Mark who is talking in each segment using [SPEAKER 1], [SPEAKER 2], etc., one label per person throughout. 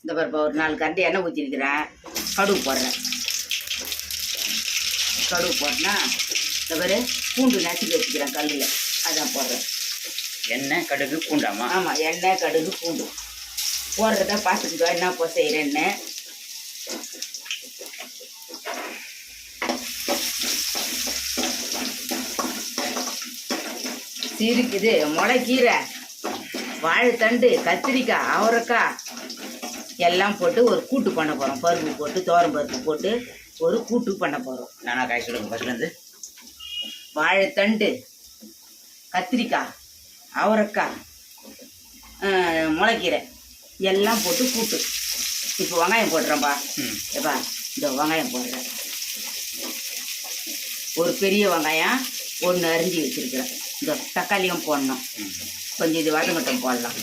[SPEAKER 1] இந்த பருப்பை ஒரு 4 கரண்டி எண்ணெய் ஊற்றிருக்கிறேன். கடுகு போடுறேன். கடுகு போட்டேன்னா இந்த மாதிரி பூண்டு நசுக்கி வச்சுக்கிறேன் கல்லில், அதான் போடுறேன்.
[SPEAKER 2] எண்ணெய் கடுகு பூண்டாமா?
[SPEAKER 1] ஆமாம், எண்ணெய் கடுகு பூண்டு போடுறத பார்த்துக்கிட்டோம். என்ன இப்போ செய்கிறேன்னு சீரிக்குது. முளைக்கீரை, வாழைத்தண்டு, கத்திரிக்காய், அவரைக்காய் எல்லாம் போட்டு ஒரு கூட்டு பண்ண போகிறோம். பருப்பு போட்டு தோரம் பருப்பு போட்டு ஒரு கூட்டு பண்ண போகிறோம்.
[SPEAKER 2] நானா காய் சொல்லுங்க ஃபஸ்ட்லேருந்து.
[SPEAKER 1] வாழைத்தண்டு, கத்திரிக்காய், அவரைக்காய், முளைக்கீரை எல்லாம் போட்டு கூட்டு. இப்போ வெங்காயம் போடுறேன்ப்பா. ஏப்பா இந்த வெங்காயம் போடுறேன். ஒரு பெரிய வெங்காயம் 1 அரிஞ்சு வச்சுருக்கிறேன். இந்த தக்காளியும் போடணும். கொஞ்சம் இது வதங்கட்டும் போடலாம்.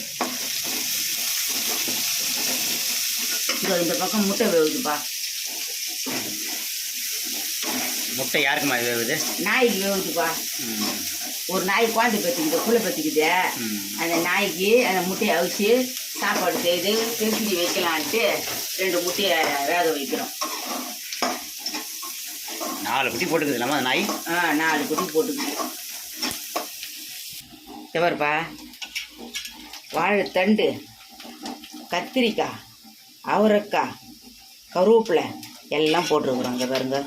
[SPEAKER 1] இந்த பக்கம் முட்டை வேவுதுப்பா.
[SPEAKER 2] முட்டை யாருக்குமா வேவுது?
[SPEAKER 1] நாய்க்கு வேவுதுப்பா. ஒரு நாய் குழந்தை பற்றிக்குது, புள்ள பற்றிக்குது. அந்த நாய்க்கு அந்த முட்டையை அவிச்சு சாப்பாடு செய்து பெருக்கி வைக்கலான்ட்டு 2 முட்டையை வேக வைக்கிறோம்.
[SPEAKER 2] 4 குட்டி போட்டுக்குது இல்லாமல் அந்த நாய்?
[SPEAKER 1] 4 குட்டி போட்டுக்குது. எவருப்பா வாழைத்தண்டு, கத்திரிக்காய், அவரைக்காய், கருவேப்பிலை எல்லாம் போட்டிருக்குறோம். இங்கே பாருங்க,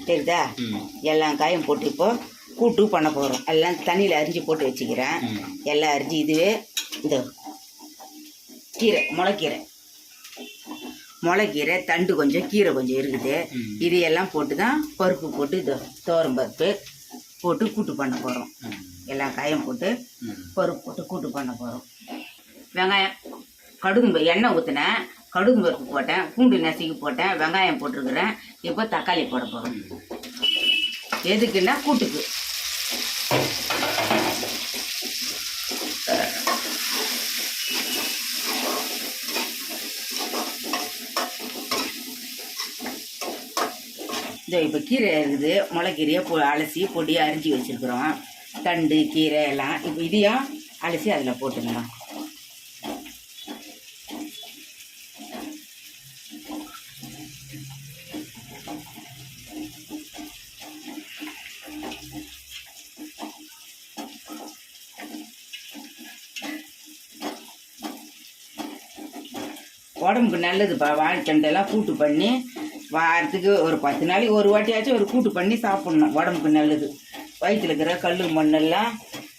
[SPEAKER 1] தெரியுதா? எல்லாம் காயும் போட்டு இப்போ கூட்டு பண்ண போகிறோம். எல்லாம் தண்ணியில் அரிஞ்சு போட்டு வச்சுக்கிறேன். எல்லாம் அரிஞ்சு இதுவே இந்த கீரை, முளைக்கீரை தண்டு கொஞ்சம், கீரை கொஞ்சம் இருக்குது. இது எல்லாம் போட்டு தான் பருப்பு போட்டு இது தோரம் பருப்பு போட்டு கூட்டு பண்ண போகிறோம். எல்லாம் காயம் போட்டு பருப்பு போட்டு கூட்டு பண்ண போகிறோம். வெங்காயம், கடுகு, எண்ணெய் ஊற்றினேன், கடுகு பருப்பு போட்டேன், பூண்டு நசுக்கி போட்டேன், வெங்காயம் போட்டிருக்கிறேன். இப்போ தக்காளி போட போகிறோம். எதுக்குன்னா கூட்டுக்கு. இதோ இப்போ கீரை இருக்குது. முளைக்கீரையை அலசி பொடியாக அரிஞ்சு வச்சுருக்குறோம். தண்டு, கீரை எல்லாம் இப்போ இதையும் அலசி அதில் போட்டுக்கலாம். உடம்புக்கு நல்லதுப்பா. வாழைத்தண்டெல்லாம் கூட்டு பண்ணி வாரத்துக்கு ஒரு 10 நாளைக்கு ஒரு வாட்டியாச்சும் ஒரு கூட்டு பண்ணி சாப்பிட்ணும். உடம்புக்கு நல்லது. வயிற்றில் இருக்கிற கல் மண்ணெல்லாம்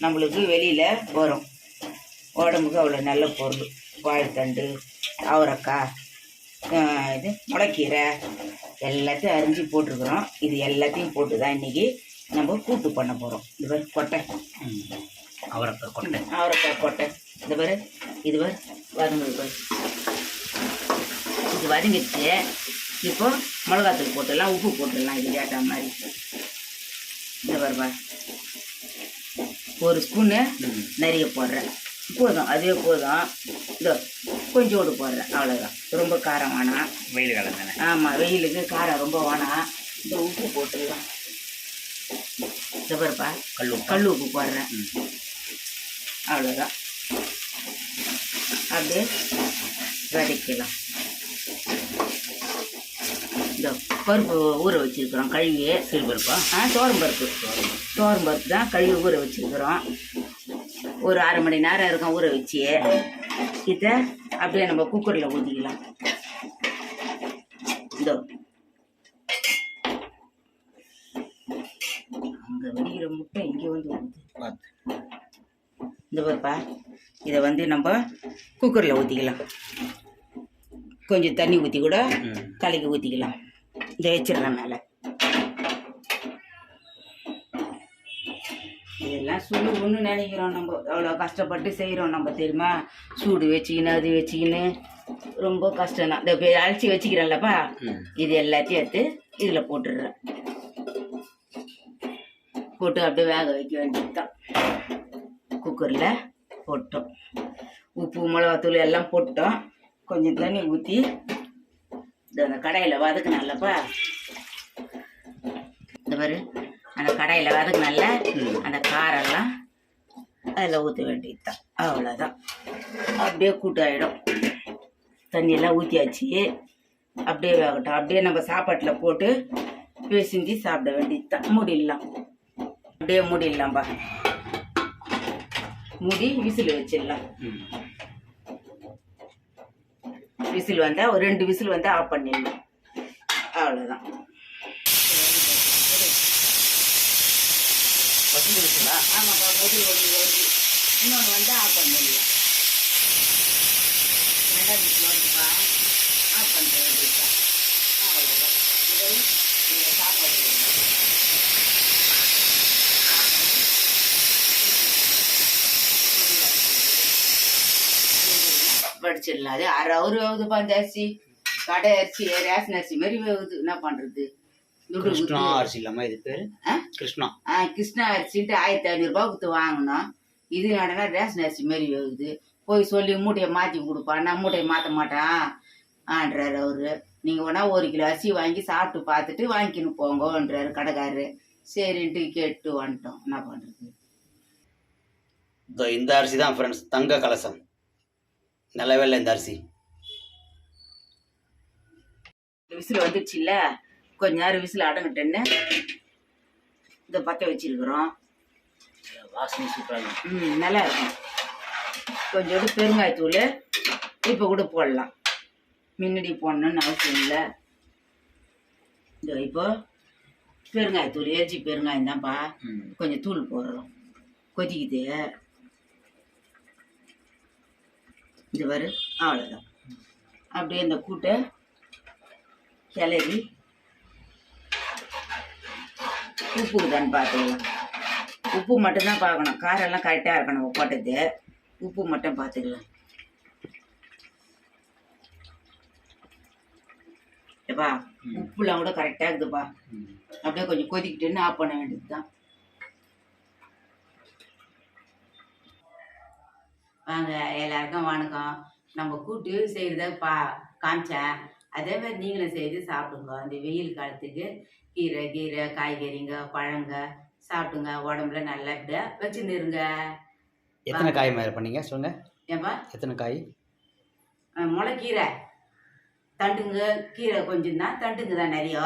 [SPEAKER 1] நம்மளுக்கு வெளியில் வரும். உடம்புக்கு அவ்வளோ நல்ல பொருள். வாழைத்தண்டு, அவரைக்காய், இது முளைக்கீரை எல்லாத்தையும் அரிஞ்சு போட்டிருக்குறோம். இது எல்லாத்தையும் போட்டு தான் இன்றைக்கி நம்ம கூட்டு பண்ண போகிறோம். இது பேர் கொட்டை, அவரைக்காய் கொட்டை. இந்த பேர் இது பேர் வதங்குது பாரு. இது வதங்கிடுச்சு. இப்போ மிளகாத்தூள் போட்டுடலாம், உப்பு போட்டுடலாம். இது ஏற்ற மாதிரி இந்த பருப்பா 1 ஸ்பூனு நிறைய போடுறேன். போதும், அதுவே போதும். இதோ கொஞ்சோடு போடுறேன், அவ்வளோதான். ரொம்ப காரம் வேணாம்.
[SPEAKER 2] வெயில் காலம் தானே? ஆமாம்,
[SPEAKER 1] வெயிலுக்கு காரம் ரொம்ப வேணாம். இந்த உப்பு போட்டுடலாம். இந்த பருப்பா கல் உப்பு போடுறேன், அவ்வளோதான். அப்படியே வதக்கலாம். இந்த பருப்பு ஊற வச்சுருக்குறோம் கழுவி. சிறுபருப்பா? தோரம் பருப்பு தான் கழுவி ஊற வச்சுருக்குறோம். ஒரு 1/2 மணி நேரம் இருக்கும் ஊற வச்சு. இதை அப்படியே நம்ம குக்கரில் ஊற்றிக்கலாம். இதோ அங்கே வெடிக்கிற முட்டை இங்கே வந்து இந்த பருப்பா இதை வந்து நம்ம குக்கரில் ஊற்றிக்கலாம். கொஞ்சம் தண்ணி ஊற்றி கூட கலக்கி ஊற்றிக்கலாம். இதை வச்சிடலாம் மேலே. இதெல்லாம் சுடுன்னு நினைக்கிறோம். நம்ம அவ்வளோ கஷ்டப்பட்டு செய்கிறோம் நம்ம, தெரியுமா? சூடு வச்சுக்கின்னு அது வச்சுக்கின்னு ரொம்ப கஷ்டம் தான். இந்த அழைச்சி வச்சுக்கிறேன்லப்பா, இது எல்லாத்தையும் எடுத்து இதில் போட்டுடுறேன். போட்டு அப்படியே வேக வைக்க வேண்டியது தான். குக்கரில் போட்டோம். உப்பு, மிளகாத்தூள் எல்லாம் போட்டோம். கொஞ்சம் தண்ணி ஊற்றி இந்த கடாயில் வதக்குனாலப்பா. இந்த மாதிரி அந்த கடாயில் வதக்குனால அந்த காரெல்லாம் அதில் ஊற்ற வேண்டியது தான். அவ்வளோதான். அப்படியே கூட்டு ஆகிடும். தண்ணியெல்லாம் ஊற்றியாச்சு. அப்படியே வேகட்டும். அப்படியே நம்ம சாப்பாட்டில் போட்டு பிசைஞ்சு சாப்பிட வேண்டியது தான். மூடிடலாம். அப்படியே மூடிடலாம்பா. மூடி விசில் வச்சிடலாம். விசில் வந்தால் ஒரு 2 விசில் வந்தால் ஆஃப் பண்ணிடலாம். அவ்வளோதான். ஆமாப்பா, முதல் ஒன்று வருது. இன்னொன்று வந்து ஆஃப் பண்ணிடலாம். 2வது விசில் வருதுப்பா, ஆஃப் பண்ணுற வேண்டியதுதான். அவ்வளோதான். இதை நீங்கள் சாப்பாடு வடிச்சிடலாம். அது அரை ஹவர் வேகுதுப்பா அந்த அரிசி. கடை அரிசி, ரேஷன் அரிசி மாதிரி வேகுது. என்ன பண்ணுறது?
[SPEAKER 2] கிருஷ்ணா அரிசி இல்லாமல் இது பேர் கிருஷ்ணா.
[SPEAKER 1] கிருஷ்ணா அரிசின்ட்டு 1500 ரூபா கொடுத்து வாங்கினோம். இது என்னடா ரேஷன் அரிசி மாதிரி வேகுது. போய் சொல்லி மூட்டையை மாற்றி கொடுப்பான். நான் மூட்டையை மாற்ற மாட்டான்ன்றாரு அவரு. நீங்கள் வேணா 1 கிலோ அரிசி வாங்கி சாப்பிட்டு பார்த்துட்டு வாங்கிக்கின்னு போங்கன்றாரு கடைக்காரரு. சரின்ட்டு கேட்டு வந்துட்டோம். என்ன பண்ணுறது?
[SPEAKER 2] இந்த அரிசி தான் ஃப்ரெண்ட்ஸ், தங்க கலசம். நல்லவே இல்லை இந்த அரிசி.
[SPEAKER 1] விசில் வந்துடுச்சு இல்லை? கொஞ்ச நேரம் விசில் அடங்கிட்டேன்னு இதை பற்ற வச்சிருக்கிறோம்.
[SPEAKER 2] வாசனை சூப்பராக இருக்கும்.
[SPEAKER 1] நல்லா இருக்கும். கொஞ்சோண்டு பெருங்காயத்தூள் இப்போ கூட போடலாம். முன்னாடி போடணும்னு அவசியம் இல்லை. இப்போ பெருங்காயத்தூள், எரிச்சி பெருங்காயம் தான்ப்பா. கொஞ்சம் தூள் போடுறோம். கொதிக்குது. இது வரு. அவ்வளோதான். அப்படியே இந்த கூட்டை கிளறி உப்புக்குதான்னு பார்த்துக்கலாம். உப்பு மட்டும்தான் பார்க்கணும். காரெல்லாம் கரெக்டாக இருக்கணும். போட்டது உப்பு மட்டும் பார்த்துக்கலாம். ஏப்பா உப்புலாம் கூட கரெக்டாக இருக்குதுப்பா. அப்படியே கொஞ்சம் கொதிக்கிட்டுன்னு ஆஃப் பண்ண வேண்டியது தான். வாங்க எல்லாருக்கும் வணக்கம். நம்ம கூட்டு செய்கிறத காமிச்சேன். அதே மாதிரி நீங்களும் செய்து சாப்பிடுங்க. இந்த வெயில் காலத்துக்கு கீரை காய்கறிங்க பழங்க சாப்பிடுங்க. உடம்புல நல்லபடியா வச்சுன்னு இருங்க.
[SPEAKER 2] எத்தனை காய் மாதிரி பண்ணீங்க சொல்லுங்க?
[SPEAKER 1] ஏன்பா
[SPEAKER 2] எத்தனை காய்?
[SPEAKER 1] முளைக்கீரை தண்டுங்க, கீரை கொஞ்சம் தான், தண்டுங்க தான் நிறைய.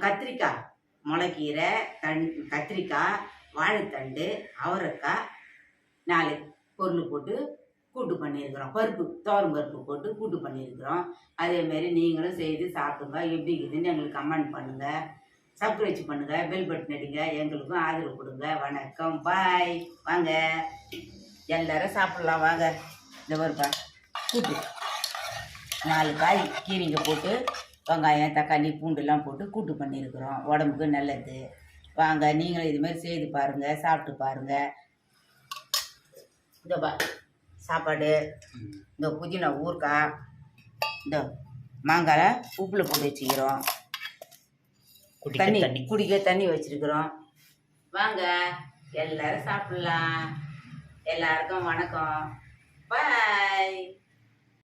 [SPEAKER 1] கத்திரிக்காய், முளைக்கீரை, கத்திரிக்காய், வாழைத்தண்டு, அவரைக்காய், 4 பொருள் போட்டு கூட்டு பண்ணியிருக்கிறோம். பருப்பு, துவரம் பருப்பு போட்டு கூட்டு பண்ணியிருக்கிறோம். அதேமாரி நீங்களும் செய்து சாப்பிடுங்க. எப்படி இருக்குதுன்னு எங்களுக்கு கமெண்ட் பண்ணுங்கள். சப்ஸ்கிரைப் பண்ணுங்கள். பெல் பட்டன் அடிங்க. எங்களுக்கும் ஆதரவு கொடுங்க. வணக்கம், பாய். வாங்க எல்லாரும் சாப்பிட்லாம். வாங்க. இந்த வருப்பா கூட்டு 4 காய் கீரைங்க போட்டு வெங்காயம் தக்காளி பூண்டுலாம் போட்டு கூட்டு பண்ணியிருக்கிறோம். உடம்புக்கு நல்லது. வாங்க நீங்களும் இதுமாரி செய்து பாருங்கள், சாப்பிட்டு பாருங்கள். இந்த சாப்பாடு, இந்த புதினா ஊறுகாய், இந்த மாங்காய் உப்பில் போட்டு வச்சுக்கிறோம். தண்ணி குடிக்க தண்ணி வச்சுருக்குறோம். வாங்க எல்லாரும் சாப்பிட்லாம். எல்லாருக்கும் வணக்கம், பாய்.